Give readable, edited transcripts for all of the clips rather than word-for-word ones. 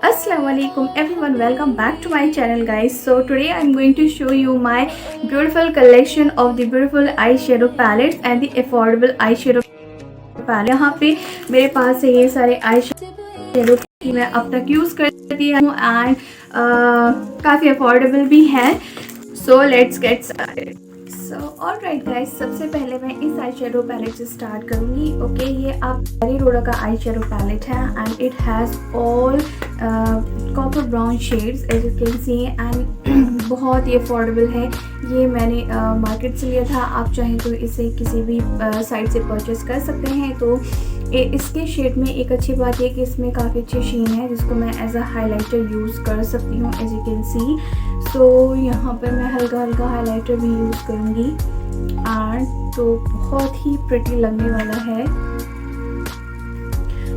Assalamualaikum everyone, welcome back to my channel guys. So today I'm going to show you my beautiful collection of the beautiful eyeshadow palettes and the affordable eyeshadow palette. यहाँ पे मेरे पास है ये सारे eyeshadow की मैं अब तक यूज़ करती हूँ एंड काफ़ी अफोर्डेबल भी हैं. So let's get started. So alright guys, सबसे पहले मैं इस आई शेडो पैलेट से स्टार्ट करूँगी. ओके, ये आप रोडा का आई शेडो पैलेट है and it has all copper brown shades as you can see and बहुत ही अफोर्डेबल है. ये मैंने मार्केट से लिया था. आप चाहें तो इसे किसी भी साइट से परचेस कर सकते हैं. तो इसके शेड में एक अच्छी बात है कि इसमें काफ़ी अच्छी शीन है जिसको मैं एज अ हाइलाइटर यूज़ कर सकती हूँ एज यू कैन सी. सो यहाँ पर मैं हल्का हल्का हाइलाइटर भी यूज़ करूँगी एंड तो बहुत ही प्रिटी लगने वाला है.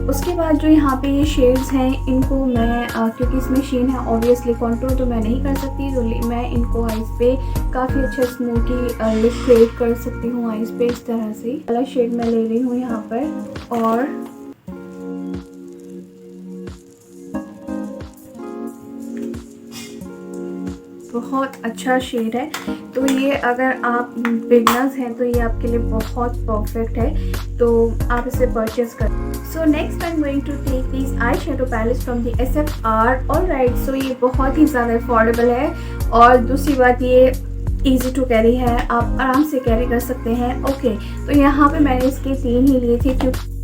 उसके बाद जो यहाँ पे ये शेड्स हैं इनको मैं क्योंकि इसमें शीन है ऑब्वियसली कंटूर तो मैं नहीं कर सकती, तो मैं इनको आइज़ पे काफ़ी अच्छा स्मोकी लुक क्रिएट कर सकती हूँ आइज़ पे. इस तरह से वाला शेड मैं ले रही हूँ यहाँ पर और बहुत अच्छा शेड है. तो ये अगर आप बिगनर्स हैं तो ये आपके लिए बहुत परफेक्ट है, तो आप इसे परचेस कर. So next I am going to take this eye shadow palette from the SFR. Alright, so ये बहुत ही ज़्यादा अफोर्डेबल है और दूसरी बात ये ईजी टू कैरी है, आप आराम से कैरी कर सकते हैं. ओके, तो यहाँ पे मैंने इसके 3 ही लिए थे क्योंकि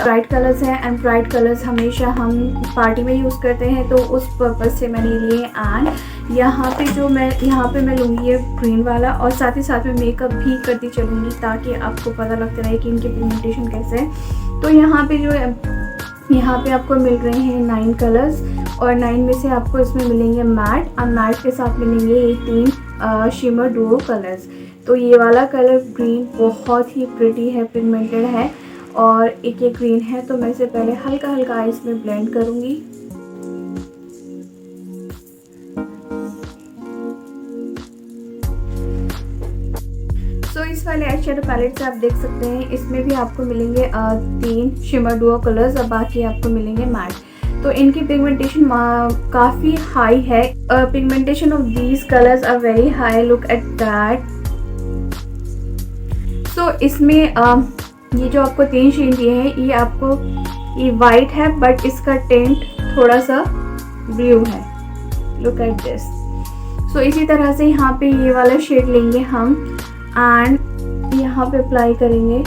ब्राइट कलर्स हैं एंड ब्राइट कलर्स हमेशा हम पार्टी में यूज़ करते हैं, तो उस पर्पज़ से मैंने लिए. एंड यहाँ पे मैं लूँगी ये ग्रीन वाला और साथ ही साथ में मेकअप भी करती चलूँगी ताकि आपको पता लगता रहे कि इनकी पिगमेंटेशन कैसे है. तो यहाँ पे आपको मिल रहे हैं 9 कलर्स और 9 में से आपको इसमें मिलेंगे मैट और मैट के साथ मिलेंगे ये 3 शिमर डुओ कलर्स. तो ये वाला कलर ग्रीन बहुत ही प्रिटी है, पिगमेंटेड है और एक ये ग्रीन है. तो मैं इसे पहले हल्का हल्का आइस में ब्लेंड करूँगी. सो इस वाले आई शेडो पैलेट से आप देख सकते हैं इसमें भी आपको मिलेंगे 3 शिमर डुओ कलर्स और बाकी आपको मिलेंगे मैट. तो इनकी पिगमेंटेशन काफ़ी हाई है. Pigmentation of these colours are very high, look at that. So इसमें ये जो आपको 3 शेड दिए हैं ये वाइट है बट इसका टेंट थोड़ा सा ब्लू है. Look at this. सो इसी तरह से यहाँ पे ये वाला शेड लेंगे हम एंड यहाँ पे अप्लाई करेंगे.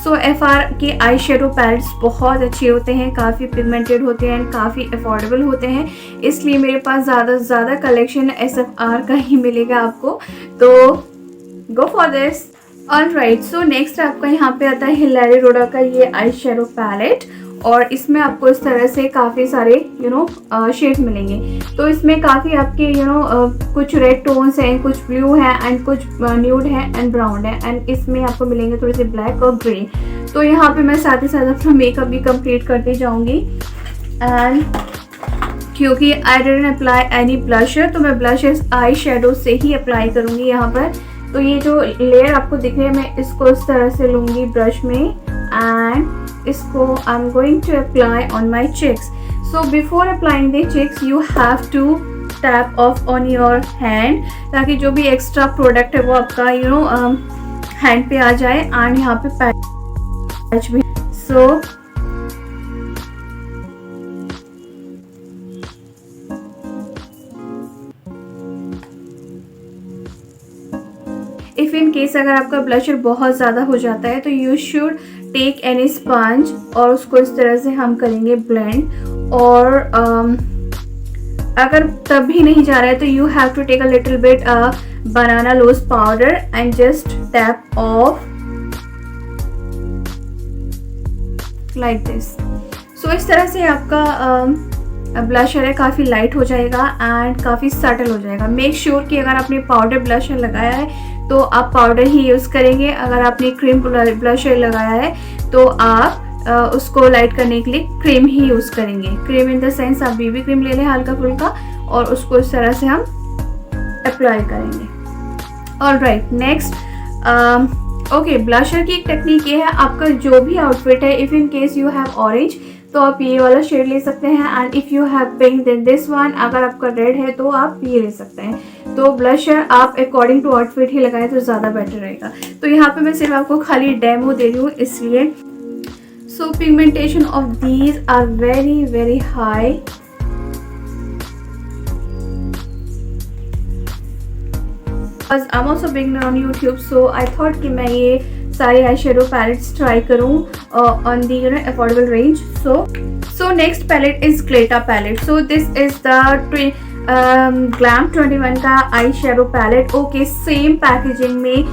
सो FR के आई शेडो पैलेट्स बहुत अच्छे होते हैं, काफ़ी पिगमेंटेड होते हैं, काफ़ी अफोर्डेबल होते हैं, इसलिए मेरे पास ज़्यादा से ज़्यादा कलेक्शन SFR का ही मिलेगा आपको, तो go for this. Alright, so next आपका यहाँ पे आता है हिलेरी रोडा का ये आई शेडो पैलेट और इसमें आपको इस तरह से काफ़ी सारे शेड मिलेंगे. तो इसमें काफ़ी आपके कुछ रेड टोन्स हैं, कुछ ब्लू है एंड कुछ न्यूड है एंड ब्राउन है एंड इसमें आपको मिलेंगे थोड़े से ब्लैक और ग्रे. तो यहाँ पे मैं साथ ही साथ अपना मेकअप भी कंप्लीट करती जाऊँगी एंड क्योंकि I didn't apply any blusher तो मैं ब्लशर्स आई शेडो से ही अप्लाई करूँगी यहाँ पर. तो ये जो लेयर आपको दिख रही है मैं इसको इस तरह से लूँगी ब्रश में एंड इसको I am going to apply on my cheeks. So before applying the cheeks you have to tap off on your hand ताकि जो भी एक्स्ट्रा प्रोडक्ट है वो आपका हैंड पे आ जाए एंड यहाँ पे पैच भी. सो इफ़ इन केस अगर आपका ब्लशर बहुत ज़्यादा हो जाता है तो you should take any sponge और उसको इस तरह से हम करेंगे ब्लेंड. और अगर तब भी नहीं जा रहा है तो you have to take a little bit banana loose powder and just tap off like this. So इस तरह से आपका ब्लशर है काफ़ी लाइट हो जाएगा एंड काफ़ी सटल हो जाएगा. मेक श्योर कि अगर आपने पाउडर ब्लशर लगाया है तो आप पाउडर ही यूज़ करेंगे. अगर आपने क्रीम ब्लशर लगाया है तो आप उसको लाइट करने के लिए क्रीम ही यूज़ करेंगे. क्रीम इन द सेंस आप BB क्रीम ले लें हल्का फुल्का और उसको इस तरह से हम अप्लाई करेंगे. ऑलराइट, नेक्स्ट ओके, ब्लशर की एक टेक्निक ये है, आपका जो भी आउटफिट है, if in case you have orange तो आप ये वाला शेड ले सकते हैं, and if you have pink then this one, अगर आपका रेड है तो आप ये ले सकते हैं। तो ब्लशर आप अकॉर्डिंग टू आउटफिट ही लगाएं तो ज़्यादा बेटर रहेगा। तो यहाँ पे मैं सिर्फ आपको खाली डेमो दे रही हूँ इसलिए। So pigmentation of these are very very high. I'm also beginner on YouTube, so I thought कि मैं ये सारे आई शेडो पैलेट्स ट्राई करूँ on the affordable range. So next palette is Cleta palette. So this is the Glam 21 का eye shadow palette. Okay, same packaging में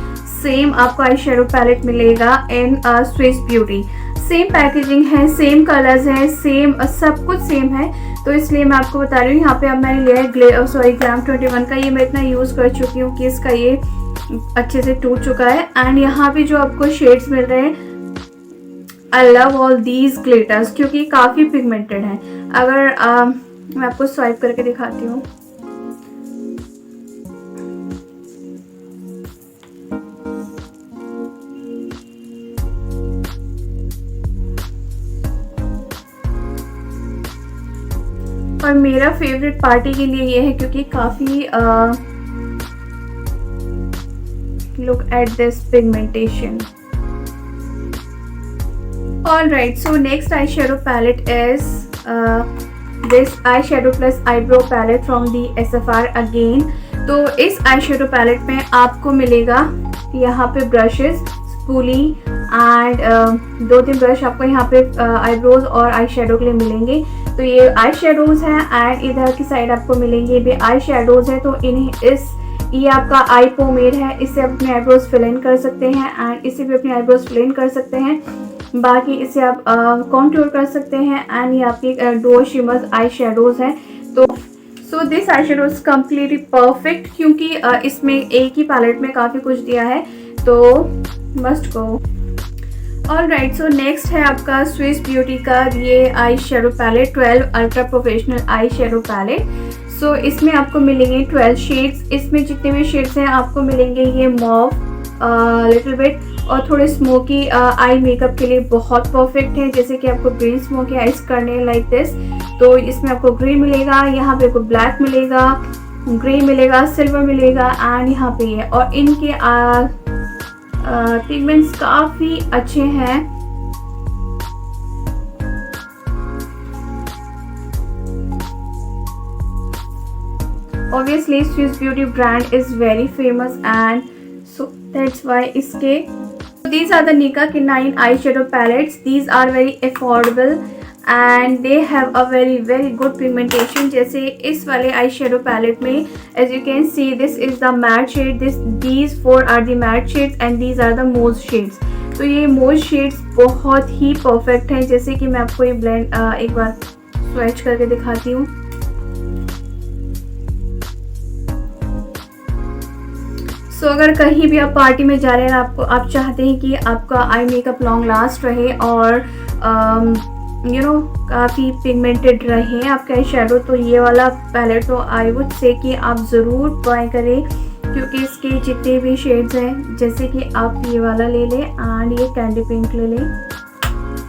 same आपको eye shadow palette मिलेगा in Swiss Beauty. Same packaging है, same colours हैं, same सब कुछ same है, तो इसलिए मैं आपको बता रही हूँ। यहाँ पे अब मैंने लिया है ग्लैम 21 का। ये मैं इतना यूज़ कर चुकी हूँ कि इसका ये अच्छे से टूट चुका है। एंड यहाँ पे जो आपको शेड्स मिल रहे हैं, I love all these glitters क्योंकि काफ़ी पिगमेंटेड हैं। अगर मैं आपको स्वाइप करके दिखाती हूँ। और मेरा फेवरेट पार्टी के लिए ये है क्योंकि काफ़ी look at this pigmentation. Alright, so next eyeshadow palette is this eyeshadow plus eyebrow palette from the SFR again. तो इस eyeshadow palette में आपको मिलेगा यहाँ पे ब्रशेस, स्पूली एंड 2-3 ब्रश आपको यहाँ पे आईब्रोज और आई शेडो के लिए मिलेंगे। तो ये आई शेडोज हैं एंड इधर की साइड आपको मिलेंगे भी आई शेडोज हैं। तो ये आपका आई पोमेड है, इससे आप अपने आईब्रोज फिल इन कर सकते हैं एंड इससे भी अपने आईब्रोज फिल इन कर सकते हैं। बाकी इसे आप कॉन्टूर कर सकते हैं एंड ये आपकी डुओ शिमर्स आई शेडोज हैं। तो so this eye shadow is completely perfect क्योंकि इसमें एक ही पैलेट में काफ़ी कुछ दिया है, तो must go. Alright, so next है आपका स्विस ब्यूटी का ये eye shadow palette 12 ultra professional eye shadow palette. So इसमें आपको मिलेंगे 12 शेड्स। इसमें जितने भी शेड्स हैं आपको मिलेंगे ये मॉव, लिटिल बिट और थोड़े स्मोकी आई मेकअप के लिए बहुत परफेक्ट है। जैसे कि आपको ग्रीन स्मोकी आइज करने लाइक दिस, तो इसमें आपको ग्रीन मिलेगा, यहाँ पे आपको ब्लैक मिलेगा, ग्रे मिलेगा, सिल्वर मिलेगा एंड यहाँ पे ये। और इनके पिगमेंट्स काफ़ी अच्छे हैं। Obviously, Swiss Beauty brand is very famous and so that's why इसके these are the Nika K9 eyeshadow palettes. These are very affordable and they have a very good pigmentation. जैसे इस वाले आई शेडो पैलेट में as you can see this is the matte shade, these 4 are the matte shades and these are the mauve shades. तो ये mauve shades बहुत ही perfect हैं। जैसे कि मैं आपको ये ब्लेंड एक बार स्विच करके दिखाती हूँ। सो अगर कहीं भी आप पार्टी में जा रहे हैं, आप चाहते हैं कि आपका आई मेकअप लॉन्ग लास्ट रहे और काफ़ी पिगमेंटेड रहे आपका आई शेडो, तो ये वाला पैलेट तो आई वुड से कि आप ज़रूर बाय करें क्योंकि इसके जितने भी शेड्स हैं, जैसे कि आप ये वाला ले लें एंड ये कैंडी पिंक ले लें,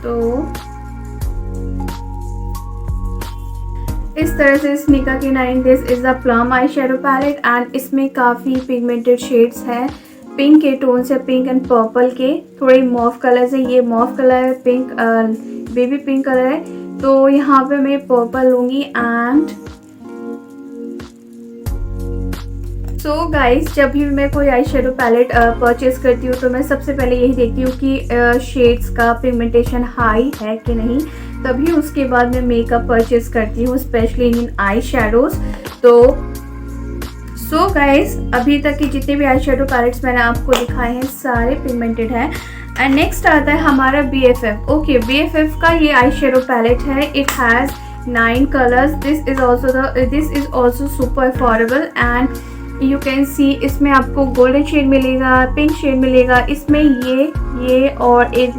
तो इस तरह से इस निका K9 this is the plum eye shadow palette and इसमें काफ़ी पिगमेंटेड शेड्स हैं। पिंक के टोन्स है, पिंक एंड पर्पल के, थोड़े मॉव कलर्स है। ये मॉव कलर है, पिंक बेबी पिंक कलर है, तो यहाँ पे मैं पर्पल लूँगी। एंड सो गाइस, जब भी मैं कोई आई शेडो पैलेट परचेज करती हूँ तो मैं सबसे पहले यही देखती हूँ कि शेड्स का पिगमेंटेशन हाई है कि नहीं, तभी उसके बाद मैं मेकअप परचेज करती हूँ, स्पेशली इन आई शेडोज। तो सो गाइस, अभी तक के जितने भी आई शेडो पैलेट्स मैंने आपको दिखाए हैं सारे पिगमेंटेड हैं। एंड नेक्स्ट आता है हमारा BFF। ओके, BFF का ये आई शेडो पैलेट है। It has 9 colours. This is also super affordable and you can सी इसमें आपको गोल्डन शेड मिलेगा, पिंक शेड मिलेगा। इसमें ये और एक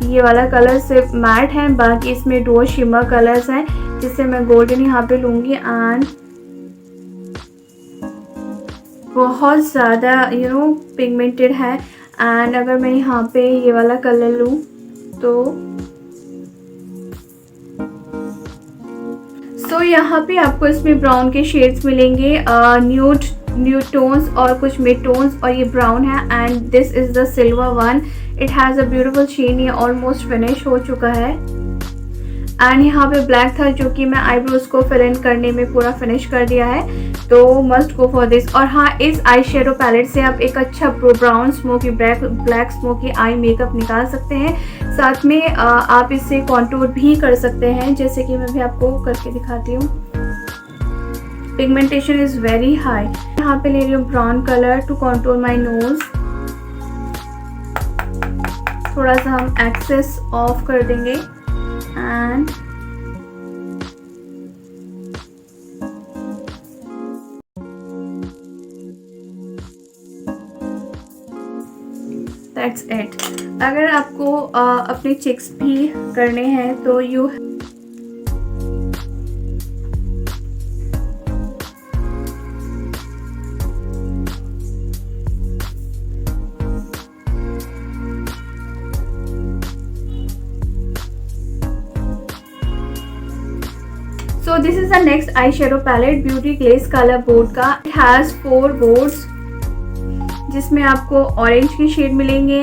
ये वाला कलर सिर्फ मैट है, बाकी इसमें 2 शिमर कलर्स हैं, जिससे मैं गोल्डन यहाँ पे लूँगी। एंड बहुत ज़्यादा पिगमेंटेड है एंड अगर मैं यहाँ पे ये वाला कलर लूँ तो यहाँ पे आपको इसमें ब्राउन के शेड्स मिलेंगे, न्यूड टोन्स और कुछ मिड टोन्स, और ये ब्राउन है and this is the silver one. It has a beautiful shade, ये ऑलमोस्ट फिनिश हो चुका है। एंड यहाँ पे ब्लैक था जो कि मैं आईब्रोज को फिल इन करने में पूरा फिनिश कर दिया है, तो मस्ट गो फॉर दिस। और हाँ, इस आई शेडो पैलेट से आप एक अच्छा brown smoky black smoky eye makeup निकाल सकते हैं। साथ में आप इससे कॉन्टूर भी कर सकते हैं, जैसे कि मैं भी आपको करके दिखाती हूँ। Pigmentation is very high. यहाँ पे ले रही हूँ brown colour to contour my nose. थोड़ा सा हम एक्सेस ऑफ कर देंगे एंड दैट्स इट। अगर आपको अपने चिक्स भी करने हैं तो you So this is the next eyeshadow palette, Beauty Glaze Color Board का। It has 4 boards जिसमें आपको ऑरेंज के शेड मिलेंगे,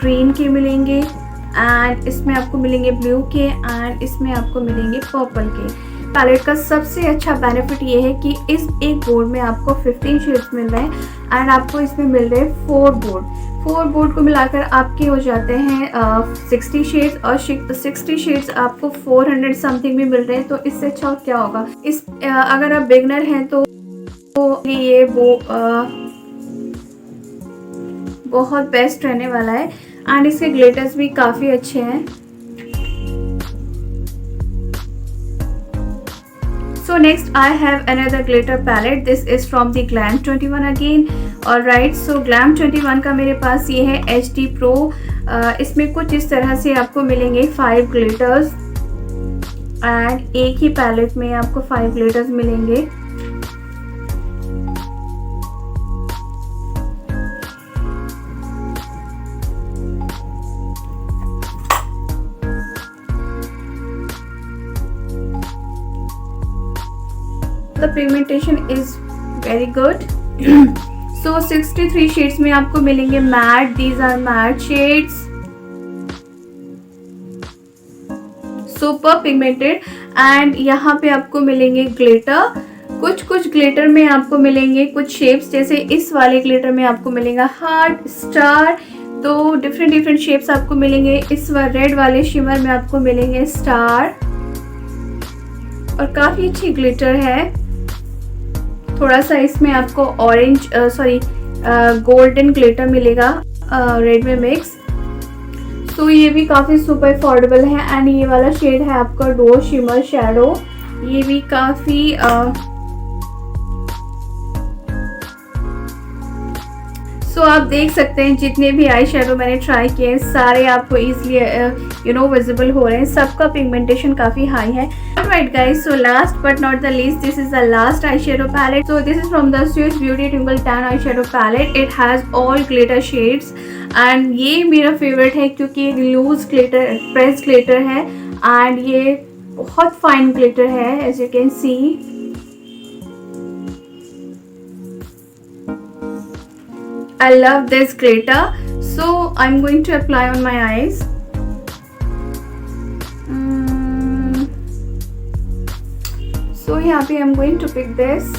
ग्रीन के मिलेंगे एंड इसमें आपको मिलेंगे ब्लू के एंड इसमें आपको मिलेंगे पर्पल के। पैलेट का सबसे अच्छा बेनिफिट ये है कि इस एक बोर्ड में आपको 15 शेड्स मिल रहे हैं एंड आपको इसमें मिल रहे हैं 4 बोर्ड को मिलाकर आपके हो जाते हैं 60 शेड्स, और 60 शेड्स आपको 400 समथिंग भी मिल रहे हैं। तो इससे अच्छा और क्या होगा। इस अगर आप बिगनर हैं तो ये बहुत बेस्ट रहने वाला है एंड इसके ग्लिटर्स भी काफ़ी अच्छे हैं। So next I have another glitter palette. This is from the Glam 21 again. Alright, so Glam 21 का मेरे पास ये है HD Pro। इसमें कुछ इस तरह से आपको मिलेंगे 5 ग्लिटर्स एंड एक ही पैलेट में आपको 5 ग्लिटर्स मिलेंगे। The pigmentation is very good. So 63 shades में आपको मिलेंगे matte. These are matte shades, super pigmented। And यहाँ पे आपको मिलेंगे ग्लिटर। कुछ ग्लिटर में आपको मिलेंगे कुछ शेप्स, जैसे इस वाले ग्लिटर में आपको मिलेगा हार्ट, स्टार, तो डिफरेंट शेप्स आपको मिलेंगे। इस रेड वाले शिमर में आपको मिलेंगे स्टार और काफ़ी अच्छी ग्लिटर है। थोड़ा सा इसमें आपको ऑरेंज गोल्डन ग्लिटर मिलेगा रेड में मिक्स। तो ये भी काफ़ी सुपर अफोर्डेबल है एंड ये वाला शेड है आपका डो शिमर शैडो। ये भी काफ़ी सो आप देख सकते हैं जितने भी आई शेडो मैंने ट्राई किए सारे आपको इजीली विजिबल हो रहे हैं। सबका पिगमेंटेशन काफ़ी हाई है। Alright guys, so last but not the least, this is the last eyeshadow palette. So this is from the Swiss Beauty Twinkle Tan eyeshadow palette. It has all glitter shades and ये मेरा favourite है क्योंकि loose glitter press glitter है and ये बहुत fine glitter है as you can see। I love this glitter, so I'm going to apply on my eyes. So यहाँ पे I'm going to pick this.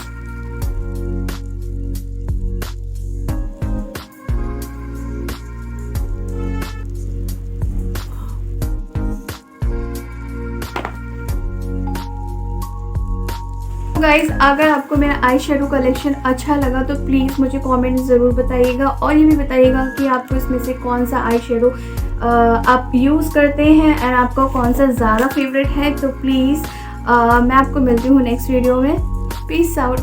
Guys अगर आपको मेरा आई शेडो कलेक्शन अच्छा लगा तो प्लीज़ मुझे कमेंट ज़रूर बताइएगा और ये भी बताइएगा कि आपको इसमें से कौन सा आई शेडो आप यूज़ करते हैं एंड आपका कौन सा ज़्यादा फेवरेट है। तो प्लीज़ मैं आपको मिलती हूँ नेक्स्ट वीडियो में। Peace out.